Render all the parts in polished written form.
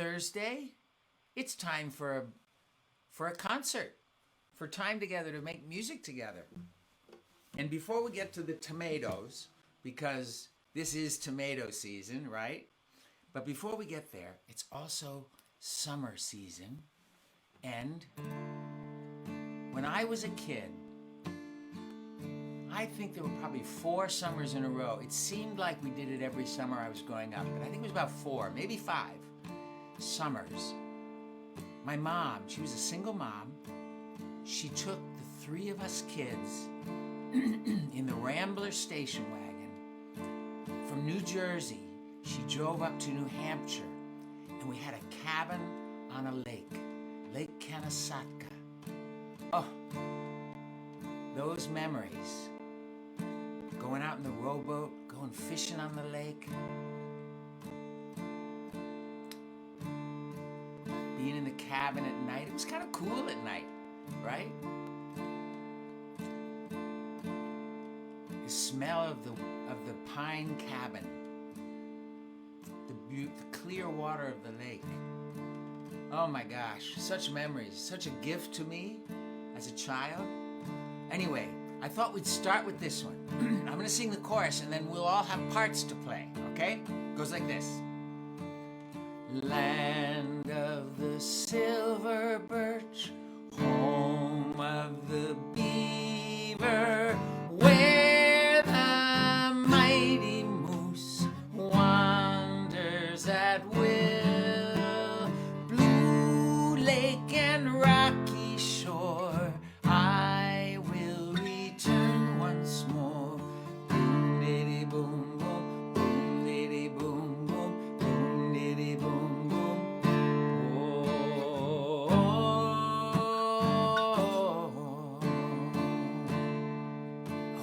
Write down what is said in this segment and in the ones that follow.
Thursday, it's time for a concert, for time together to make music together. And before we get to the tomatoes, because this is tomato season, right? But before we get there, it's also summer season. And when I was a kid, I think there were probably 4 summers in a row. It seemed like we did it every summer I was growing up, but I think it was about 4, maybe 5 summers. My mom, she was a single mom. She took the 3 of us kids in the Rambler station wagon from New Jersey. She drove up to New Hampshire, and we had a cabin on a lake, Lake Kanasatka. Oh, those memories. Going out in the rowboat, going fishing on the lake, being in the cabin at night. It was kind of cool at night, right? The smell of the pine cabin, the clear water of the lake. Oh my gosh, such memories, such a gift to me as a child. Anyway, I thought we'd start with this one. I'm going to sing the chorus and then we'll all have parts to play, okay? It goes like this. Land of the silver birch, home of the beaver, where the mighty moose wanders at will, blue lake and rocky shore, I will return once more. Boom diddy boom boom, boom diddy boom boom, boom diddy boom boom.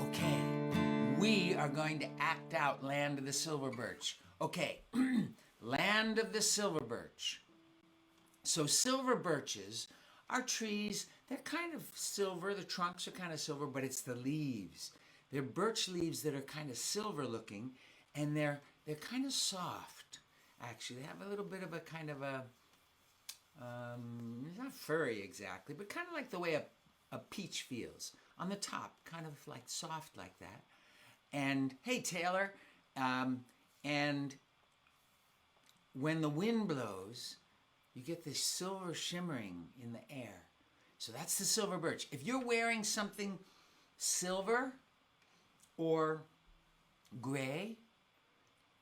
Okay, we are going to act out Land of the Silver Birch. Okay, Land of the Silver Birch. So silver birches are trees, they're kind of silver, the trunks are kind of silver, but it's the leaves. They're birch leaves that are kind of silver looking, and they're kind of soft, actually. They have a little bit of a kind of a, not furry exactly, but kind of like the way a peach feels. On the top, kind of like soft like that. And, hey Taylor, and when the wind blows, you get this silver shimmering in the air. So that's the silver birch. If you're wearing something silver or gray,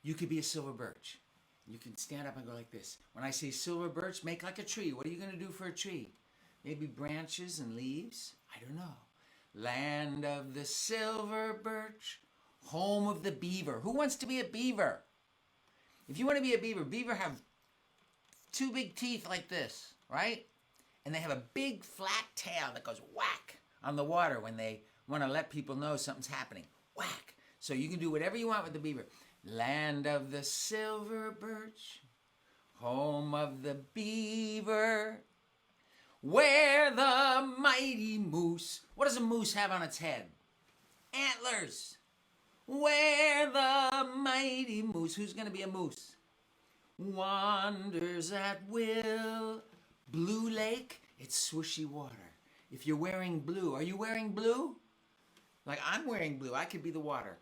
you could be a silver birch. You can stand up and go like this. When I say silver birch, make like a tree. What are you going to do for a tree? Maybe branches and leaves? I don't know. Land of the silver birch, home of the beaver. Who wants to be a beaver? If you want to be a beaver, beaver have 2 big teeth like this, right? And they have a big flat tail that goes whack on the water when they want to let people know something's happening. Whack. So you can do whatever you want with the beaver. Land of the silver birch, home of the beaver, where the mighty moose. What does a moose have on its head? Antlers. Where the mighty moose. Who's going to be a moose? Wanders at will. Blue lake, it's swooshy water. If you're wearing blue, are you wearing blue? Like I'm wearing blue, I could be the water.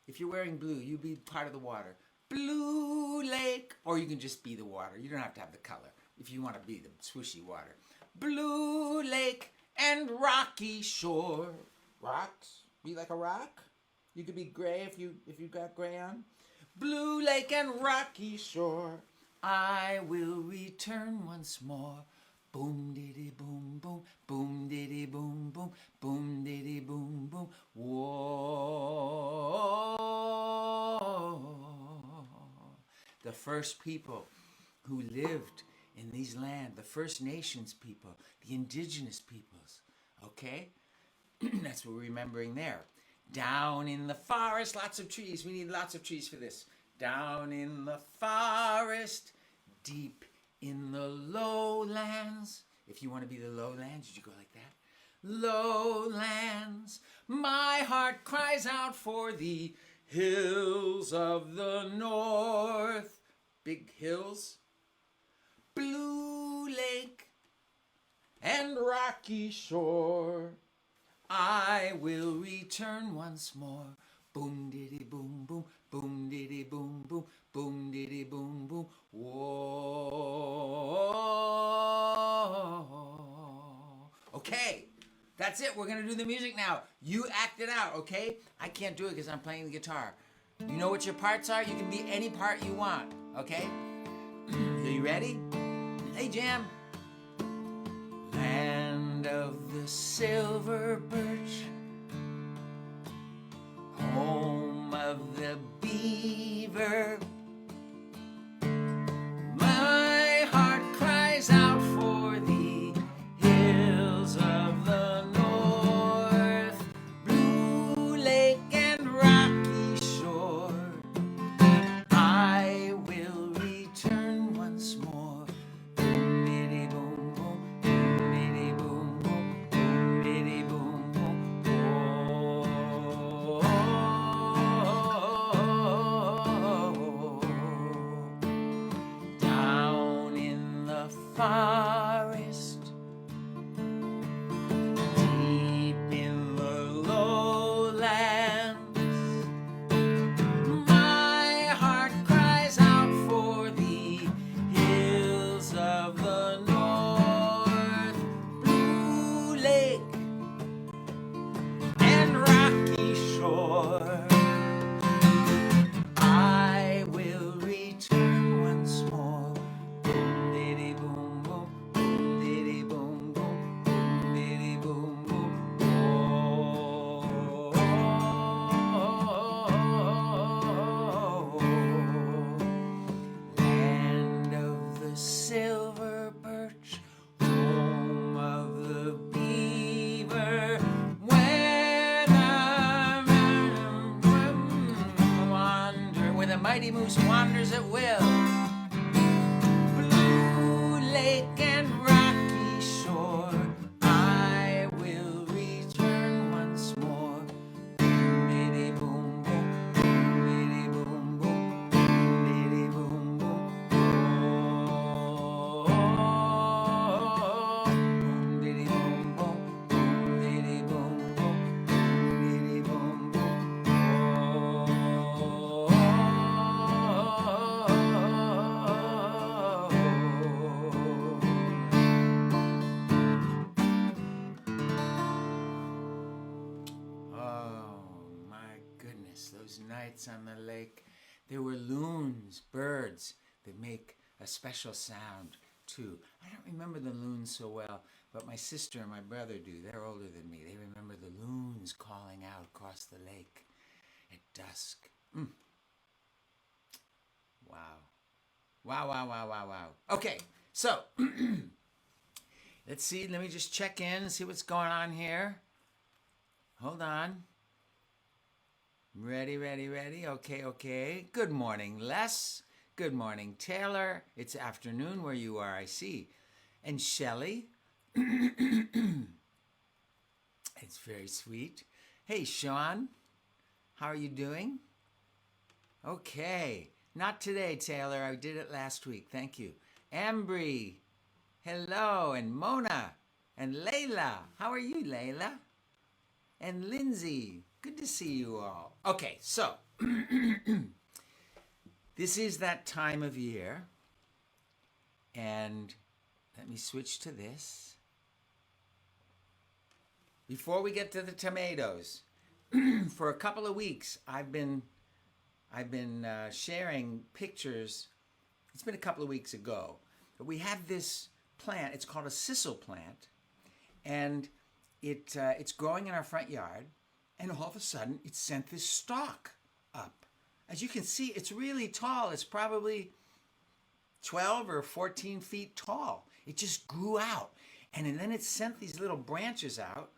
If you're wearing blue, you be part of the water. Blue lake, or you can just be the water. You don't have to have the color if you want to be the swooshy water. Blue lake and rocky shore. Rocks? Be like a rock? You could be gray if you got gray on. Blue lake and rocky shore, I will return once more. Boom diddy boom boom, boom diddy boom boom, boom diddy boom boom. Whoa. The first people who lived in these lands, the First Nations people, the indigenous peoples, okay? That's what we're remembering there. Down in the forest, lots of trees. We need lots of trees for this. Down in the forest, deep in the lowlands. If you want to be the lowlands, you go like that. Lowlands, my heart cries out for the hills of the north. Big hills. lake and rocky shore, I will return once more. Boom diddy boom boom, boom diddy boom boom, boom diddy boom boom. Whoa. Okay, that's it. We're gonna do the music now. You act it out, okay? I can't do it because I'm playing the guitar. You know what your parts are? You can be any part you want, okay? Are you ready? Hey, Jam. Land of the silver birch, home of the beaver, my heart cries out for thee, hills of the north, blue lake and rocky shore, I will return once more. Boom diddy boom boom, boom diddy boom boom, boom diddy boom boom. Down in the forest, deep in the lowlands, my heart cries out for thee, hills of the north, blue lake and rocky shore, I will return once more. Boom diddy boom boom, boom diddy boom boom, boom diddy boom boom. Land of the silver birch, home of the beaver, where the mighty moose wanders at will. Blue lake and rocky shore, I will return once more. Boom diddy boom boom, boom diddy boom boom, boom diddy boom boom. Boom diddy boom boom, boom diddy boom boom, boom diddy boom boom. Oh my goodness, those nights on the lake. There were loons, birds that make a special sound too. I don't remember the loons so well, but my sister and my brother do. They're older than me. They remember the loons calling out across the lake at dusk. Wow. Wow, wow, wow, wow, wow. Okay, so let's see. Let me just check in and see what's going on here. Hold on. Ready, ready, ready. Okay, okay. Good morning, Les. Good morning, Taylor. It's afternoon where you are, I see. And Shelley. It's very sweet. Hey, Sean. How are you doing? Okay. Not today, Taylor. I did it last week. Thank you. Ambry. Hello. And Mona. And Layla. How are you, Layla? And Lindsay. Good to see you all. Okay, so this is that time of year. And let me switch to this. Before we get to the tomatoes, for a couple of weeks, I've been sharing pictures. It's been a couple of weeks ago, but we have this plant. It's called a sisal plant, and it's growing in our front yard. And all of a sudden, it sent this stalk up. As you can see, it's really tall. It's probably 12 or 14 feet tall. It just grew out, and then it sent these little branches out,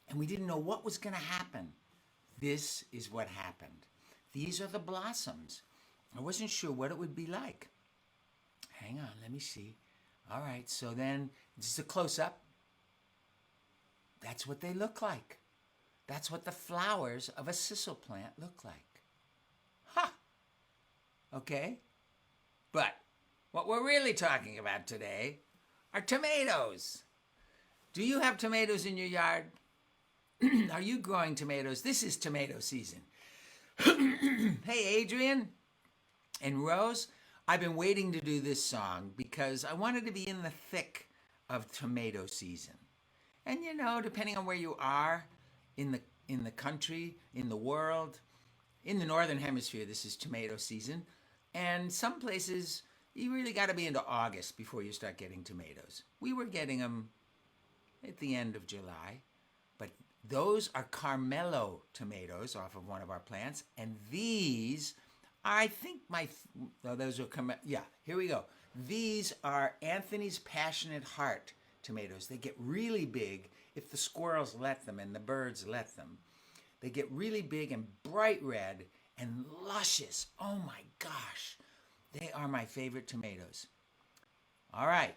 and we didn't know what was going to happen. This is what happened. These are the blossoms. I wasn't sure what it would be like. Hang on, let me see. All right, so then, just a close-up. That's what they look like. That's what the flowers of a sisal plant look like. Huh. Okay? But what we're really talking about today are tomatoes. Do you have tomatoes in your yard? Are you growing tomatoes? This is tomato season. Hey, Adrian and Rose, I've been waiting to do this song because I wanted to be in the thick of tomato season. And you know, depending on where you are in the country, in the world, in the northern hemisphere, this is tomato season. And some places, you really got to be into August before you start getting tomatoes. We were getting them at the end of July, but those are Carmelo tomatoes off of one of our plants, and these are, I think those are here we go. These are Anthony's Passionate Heart tomatoes. They get really big if the squirrels let them and the birds let them. They get really big and bright red and luscious. Oh my gosh, they are my favorite tomatoes. All right,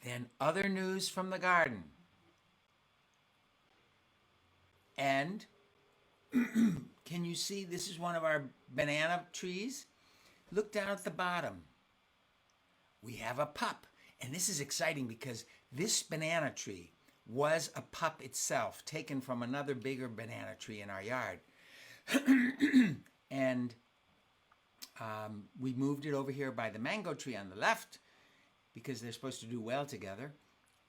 then other news from the garden. And can you see, this is one of our banana trees? Look down at the bottom. We have a pup. And this is exciting because this banana tree was a pup itself, taken from another bigger banana tree in our yard. And we moved it over here by the mango tree on the left because they're supposed to do well together.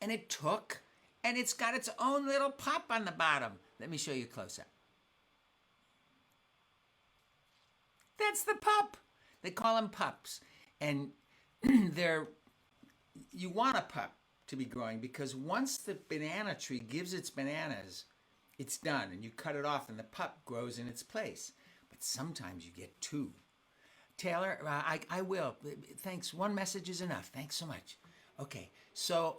And it took, and it's got its own little pup on the bottom. Let me show you close up. That's the pup. They call them pups. And you want a pup to be growing because once the banana tree gives its bananas, it's done. And you cut it off and the pup grows in its place. But sometimes you get two. Taylor, I will. Thanks. One message is enough. Thanks so much. Okay. So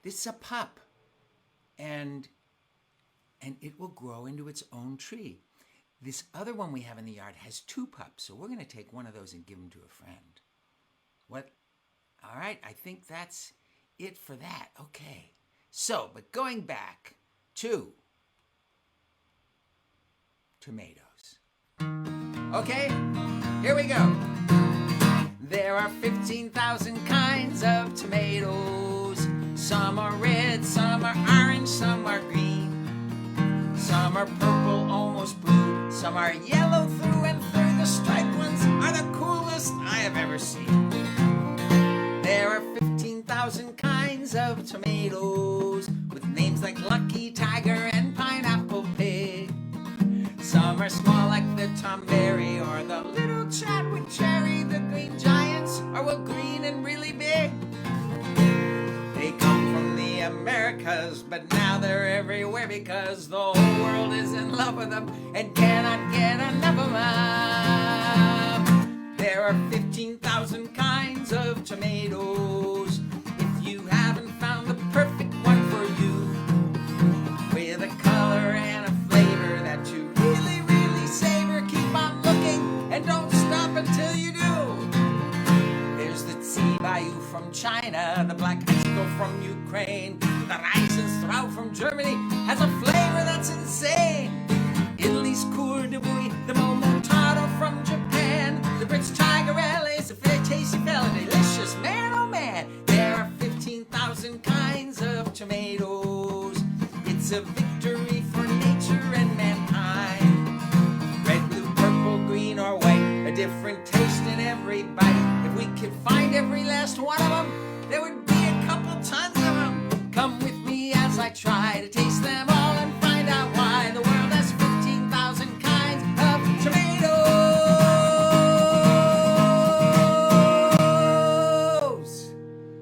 this is a pup. And it will grow into its own tree. This other one we have in the yard has two pups, so we're going to take one of those and give them to a friend. What? All right, I think that's it for that. Okay. So, but going back to tomatoes. Okay, here we go. There are 15,000 kinds of tomatoes. Some are red, some are orange, some are green. Some are purple, almost blue. Some are yellow through and through. The striped ones are the coolest I have ever seen. There are 15,000 kinds of tomatoes with names like Lucky Tiger and Pineapple Pig. Some are small like the Tomberry or the little Chadwick Cherry. The Green Giants are well green and really big. They come from the Americas, but now they're everywhere because the whole world is in love with them and cannot get enough of them. There are 15,000 kinds of tomatoes. If you haven't found the perfect one for you, with a color and a flavor that you really, really savor, keep on looking and don't stop until you do. There's the tea bayou from China, the black Mexico from Ukraine, the Riesensrau from Germany has a flavor that's insane. Italy's Cour de Bouille, the Momotaro from Japan, the Birch Tigerelle is a very tasty fella, delicious, man oh man. There are 15,000 kinds of tomatoes. It's a victory for nature and mankind. Red, blue, purple, green or white, a different taste in every bite. If we could find every last one of them, there would be a couple tons of them. Come with me as I try to taste them all and find out why the world has 15,000 kinds of tomatoes.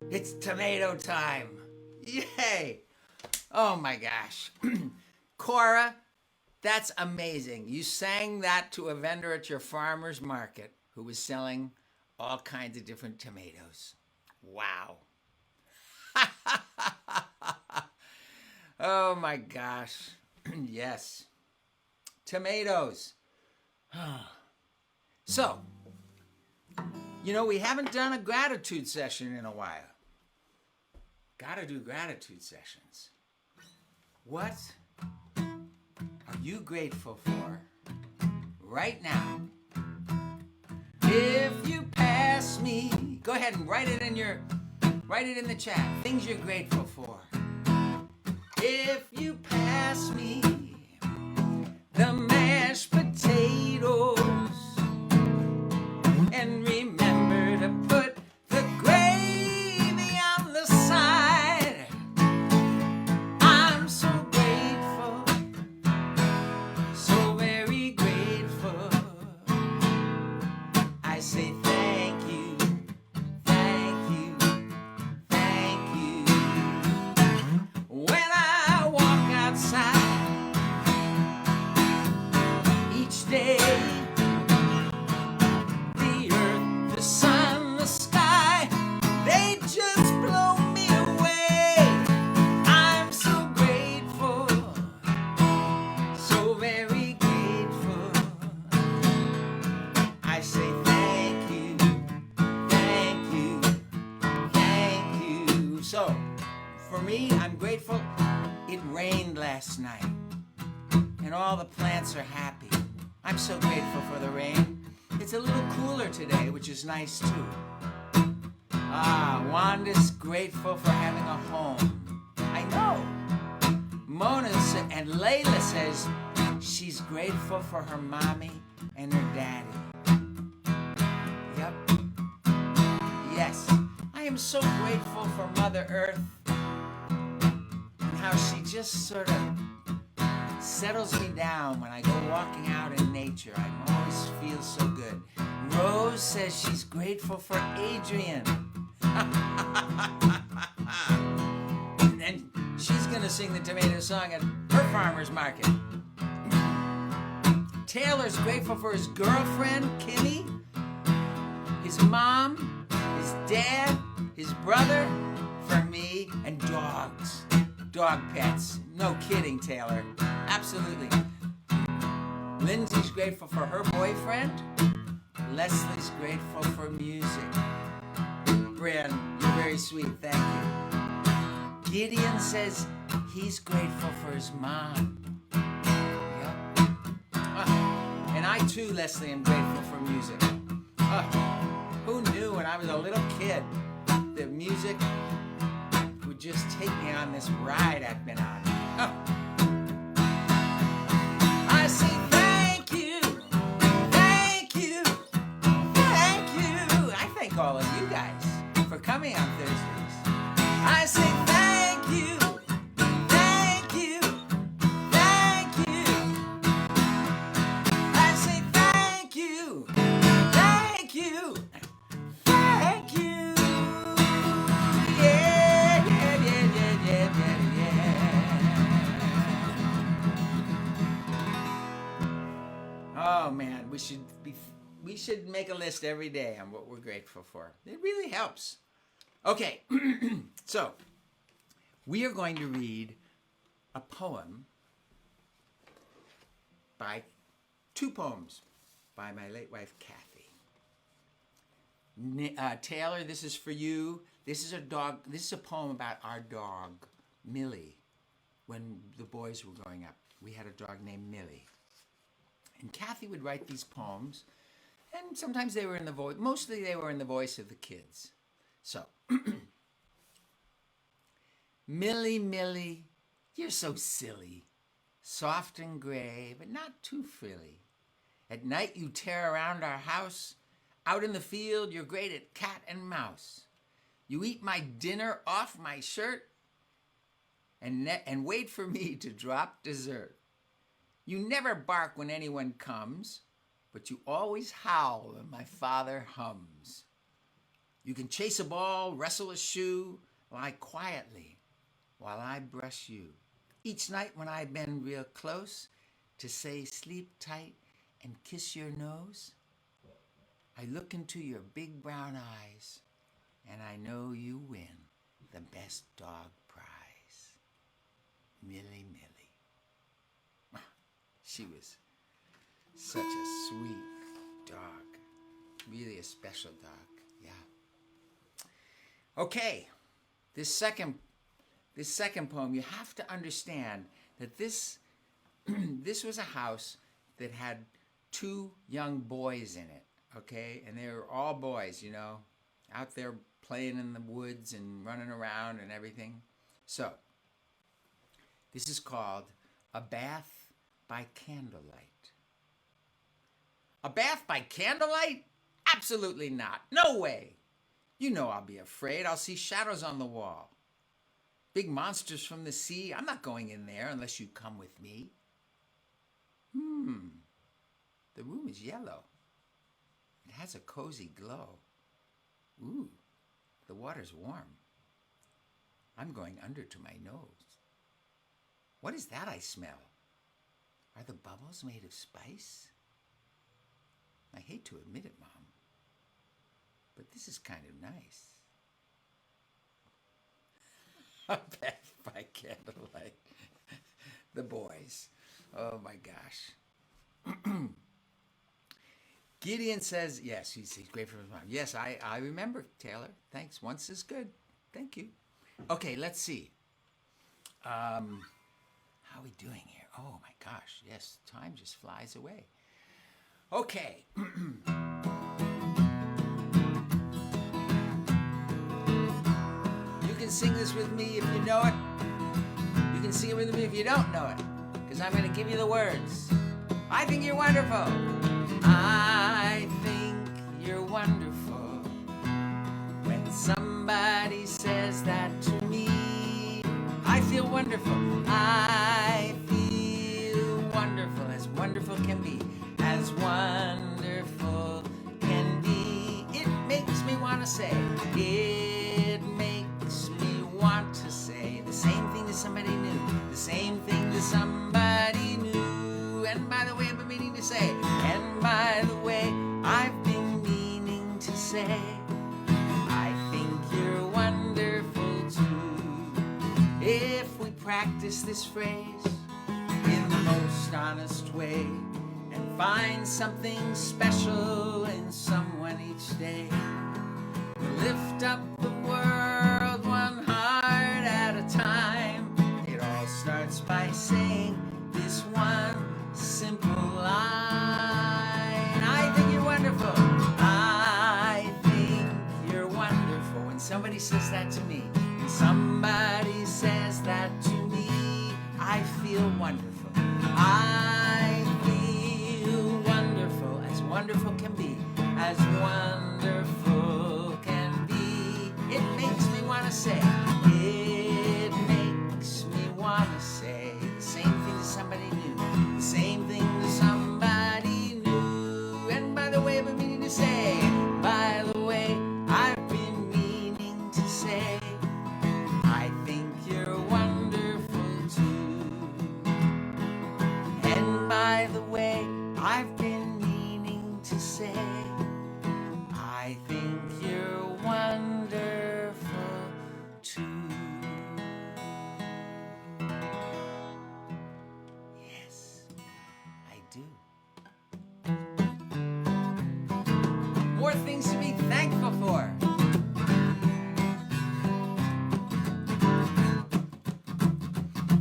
It's tomato time. Yay. Oh my gosh. Cora, that's amazing. You sang that to a vendor at your farmer's market who was selling all kinds of different tomatoes. Wow. Oh my gosh. Yes. Tomatoes. So, you know, we haven't done a gratitude session in a while. Gotta do gratitude sessions. What are you grateful for right now? If you pass me, go ahead and write it in your Write it in the chat. Things you're grateful for. If you pass me the mashed potatoes and remember to put the gravy on the side, I'm so grateful, so very grateful. I say thank you, thank you, thank you. When I walk outside each day, the earth, the sun, the sky, they just blow me away. I'm so grateful, so very grateful. I say thank you, thank you, thank you. So, for me, I'm grateful it rained last night and all the plants are happy. I'm so grateful for the rain. It's a little cooler today, which is nice too. Wanda's grateful for having a home. I know. Mona and Layla says she's grateful for her mommy and her daddy. Yep. Yes. I am so grateful for Mother Earth and how she just sort of settles me down when I go walking out in nature. I always feel so good. Rose says she's grateful for Adrian. And she's going to sing the tomato song at her farmer's market. Taylor's grateful for his girlfriend, Kimmy, his mom, his dad, his brother, for me, and dogs. Dog pets. No kidding, Taylor. Absolutely. Lindsay's grateful for her boyfriend. Leslie's grateful for music. Brian, you're very sweet. Thank you. Gideon says he's grateful for his mom. Yep. And I too, Leslie, am grateful for music. Who knew when I was a little kid that music would just take me on this ride I've been on? I say thank you, thank you, thank you. I thank all of you guys for coming on Thursdays. I say thank you, thank you, thank you. I say thank you, thank you, thank you. Yeah, yeah, yeah, yeah, yeah, yeah, yeah. Oh man, we should make a list every day on what we're grateful for. It really helps. Okay, so we are going to read a poem by two poems by my late wife, Kathy. Taylor, this is for you. This is a poem about our dog, Millie. When the boys were growing up, we had a dog named Millie. And Kathy would write these poems, and sometimes they were in the voice, mostly they were in the voice of the kids. So, Millie, Millie, you're so silly. Soft and gray, but not too frilly. At night you tear around our house. Out in the field, you're great at cat and mouse. You eat my dinner off my shirt and wait for me to drop dessert. You never bark when anyone comes, but you always howl when my father hums. You can chase a ball, wrestle a shoe, lie quietly while I brush you. Each night when I bend real close to say sleep tight and kiss your nose, I look into your big brown eyes and I know you win the best dog prize. Millie, Millie. She was such a sweet dog. Really a special dog, yeah. Okay, this second poem, you have to understand that this was a house that had two young boys in it, okay? And they were all boys, you know, out there playing in the woods and running around and everything. So, this is called a bath by candlelight. A bath by candlelight? Absolutely not. No way. You know I'll be afraid. I'll see shadows on the wall. Big monsters from the sea. I'm not going in there unless you come with me. The room is yellow. It has a cozy glow. Ooh, the water's warm. I'm going under to my nose. What is that I smell? Are the bubbles made of spice? I hate to admit it, Mom, but this is kind of nice. A bath by candlelight. The boys. Oh my gosh. Gideon says, yes, he's grateful for his mom. Yes, I remember, Taylor. Thanks. Once is good. Thank you. Okay, let's see. How are we doing here? Oh my gosh. Yes, time just flies away. Okay. You can sing this with me if you know it. You can sing it with me if you don't know it, because I'm going to give you the words. I think you're wonderful. I think you're wonderful. When somebody says that to me, I feel wonderful. I feel wonderful can be, as wonderful can be. It makes me want to say, it makes me want to say the same thing to somebody new, the same thing to somebody new. And by the way, I've been meaning to say, and by the way, I've been meaning to say, I think you're wonderful too. If we practice this phrase in the most honest way and find something special in someone each day, we'll lift up the world one heart at a time. It all starts by saying this one simple line. I think you're wonderful. I think you're wonderful. When somebody says that to me, when somebody says that to me, I feel wonderful. I feel wonderful, as wonderful can be, as wonderful can be. It makes me want to say, it makes me want to say the same thing to somebody new, the same thing to somebody new. And by the way, I've been meaning to say, by the way, I've been meaning to say, I think you're wonderful too. And by the way, I've been meaning to say, I think you're wonderful too. Yes, I do. More things to be thankful for.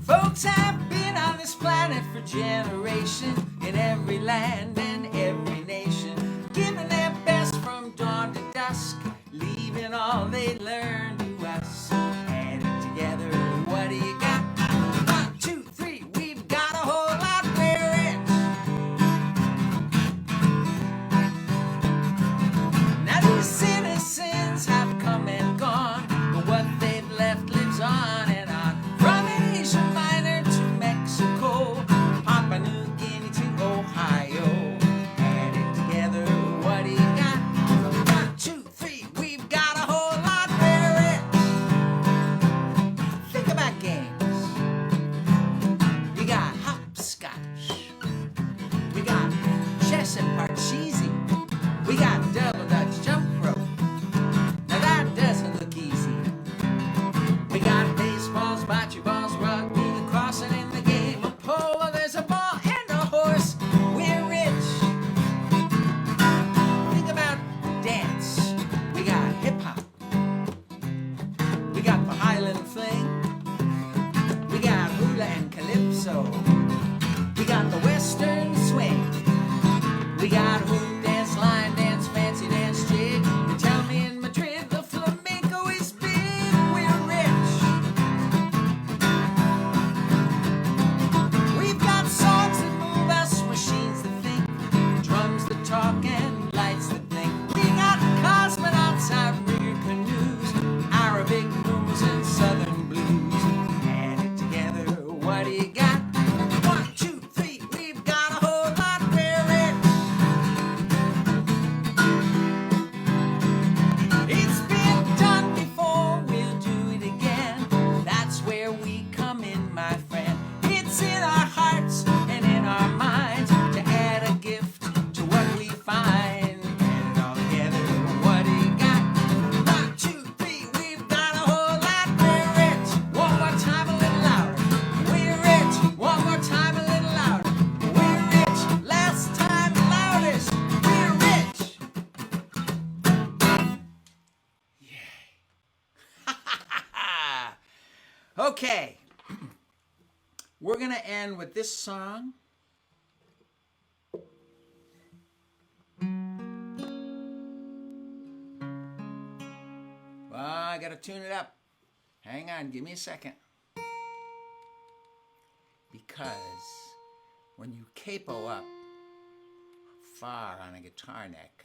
Folks have been on this planet for generations, in every land and every nation, giving their best from dawn to dusk, leaving all they learned to us. Add it together, what do you got? 1, 2, 3, we've got a whole lot very rich. Now these citizens have come and gone, but what they've left lives on and on. From Asia Minor to Mexico, Papua New Guinea to Ohio. Add it together, what do you got? 1, 2, 3, we've got a whole lot very rich. Think about games. We got hopscotch. We got chess and parcheesi. We got double dutch jump rope. Now that doesn't look easy. We got baseballs, bocce balls, rugby, lacrosse, and in the game of polo, there's a ball and a horse. We're rich. Think about dance. We got hip hop. We got the Highland fling. We got hula and calypso. We got the western swing. We got hoop dance, line dance, fancy dance, jig. They tell me in Madrid the flamenco Okay. We're going to end with this song. Well, I got to tune it up. Hang on, give me a second. Because when you capo up far on a guitar neck,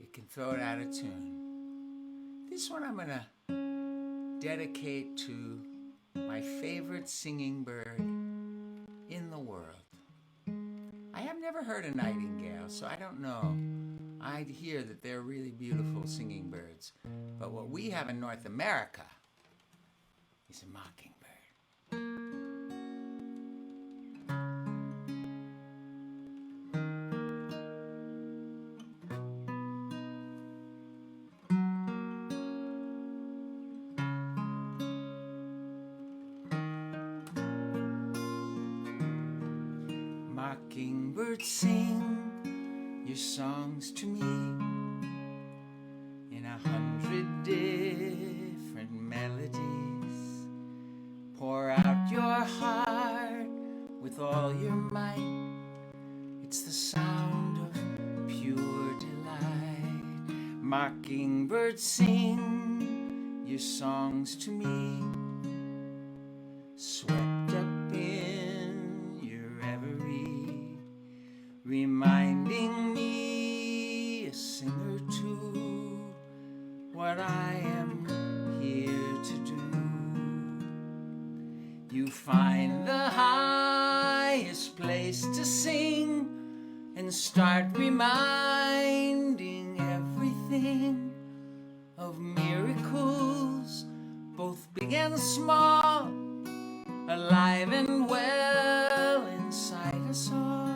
it can throw it out of tune. This one I'm going to dedicate to my favorite singing bird in the world. I have never heard a nightingale, so I don't know. I hear that they're really beautiful singing birds. But what we have in North America is a mockingbird. Mockingbird, sing your songs to me in 100 different melodies. Pour out your heart with all your might. It's the sound of pure delight. Mockingbird, sing your songs to me, swept up in your reverie, reminding me, a singer too, what I am here to do. You find the highest place to sing and start reminding everything of miracles, both big and small, alive and well inside us all.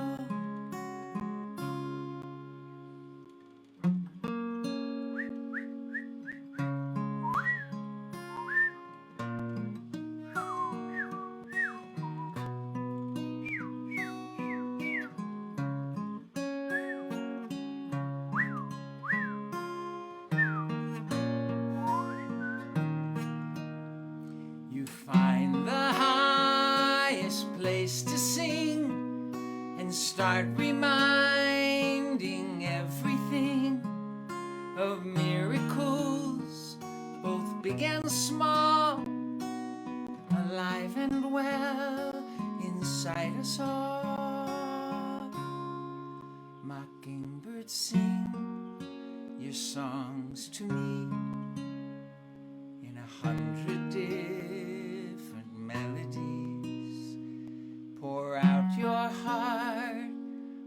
You find the highest place to sing and start reminding everything of miracles, both big and small, alive and well inside us all. Mockingbird, sing your songs to me in 100 different melodies. Pour out your heart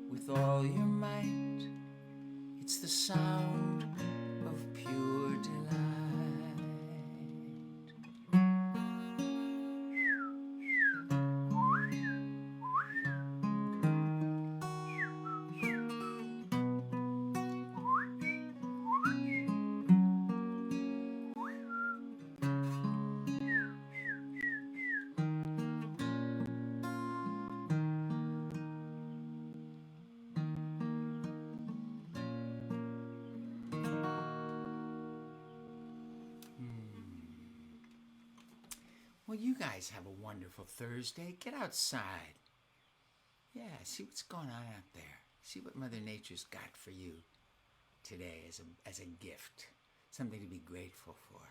with all your might. It's the sound of pure delight. Well, you guys have a wonderful Thursday. Get outside. Yeah, see what's going on out there. See what Mother Nature's got for you today as a gift. Something to be grateful for.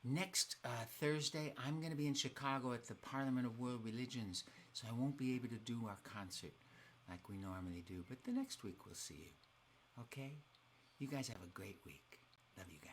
Next Thursday, I'm going to be in Chicago at the Parliament of World Religions, so I won't be able to do our concert like we normally do. But the next week we'll see you. Okay? You guys have a great week. Love you guys.